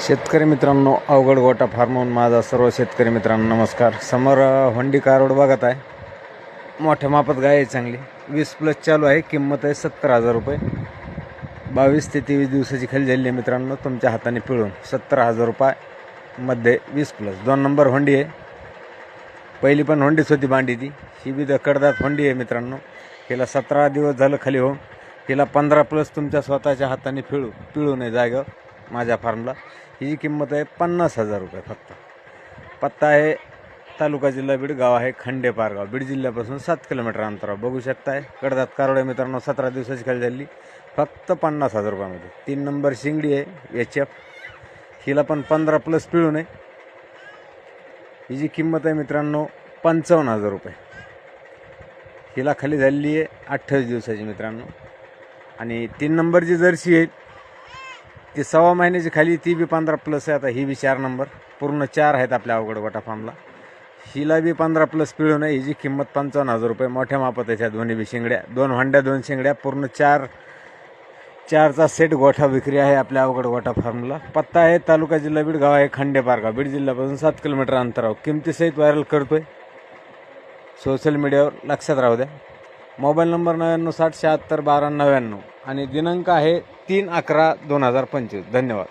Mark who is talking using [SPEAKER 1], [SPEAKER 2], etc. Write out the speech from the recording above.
[SPEAKER 1] शेतकरी मित्रांनो, अवघड गोटा फार्महून माझा सर्व शेतकरी मित्रांनो नमस्कार. समोर होंडी कारवड बघत आहे. मोठ्या मापात गाय आहे चांगली. 20+ चालू आहे. किंमत आहे 70,000 रुपये. 22 ते 23 दिवसाची खाली झालेली आहे मित्रांनो. तुमच्या हाताने पिळून 70,000 रुपयामध्ये 20+. 2 नंबर होंडी आहे. पहिली पण होंडीच होती बांडी ती. ही बी कडदात होंडी आहे मित्रांनो. हिला 17 दिवस झालं खाली होऊन. हिला 15+ तुमच्या स्वतःच्या हाताने पिळू नये जागेवर माझ्या फार्मला. ही किंमत आहे 50,000 रुपये फक्त. पत्ता आहे तालुका जिल्हा बीड, गाव आहे खंडे पारगाव. बीड जिल्ह्यापासून 7 किलोमीटर अंतरावर. बघू शकताय कडदात कारवड मित्रांनो. 17 दिवसाची खाली झाली. फक्त 50,000 रुपयामध्ये. 3 नंबर शिंगडी आहे HF. हिला पण 15+ पिळू नये. हिची किंमत आहे मित्रांनो 55,000 रुपये. हिला खाली झालेली आहे 28 दिवसाची मित्रांनो. आणि 3 नंबरची जर्सी आहे ती 1.25 महिन्याची खाली, ती बी 15+ आहे. आता ही बी 4 नंबर. पूर्ण 4 आहेत आपल्या अवघड गोटा फार्मला. हिला बी 15+ पिळू नये. हिची किंमत 55,000 रुपये. मोठ्या मापात आहे त्या दोन्ही बी शिंगड्या. 2 हंड्या 2 शिंगड्या. पूर्ण 4चा सेट गोठा विक्री आहे आपल्या अवघड गोटा फार्मला. पत्ता आहे तालुका जिल्हा बीड, गाव आहे खंडे पारगाव. बीड जिल्ह्यापासून 7 किलोमीटर अंतरावर. किमतीसहित व्हायरल करतोय सोशल मीडियावर, लक्षात राहू द्या. मोबाईल नंबर 9960 76 12 99 आणि दिनांक आहे 3/11/2025. धन्यवाद.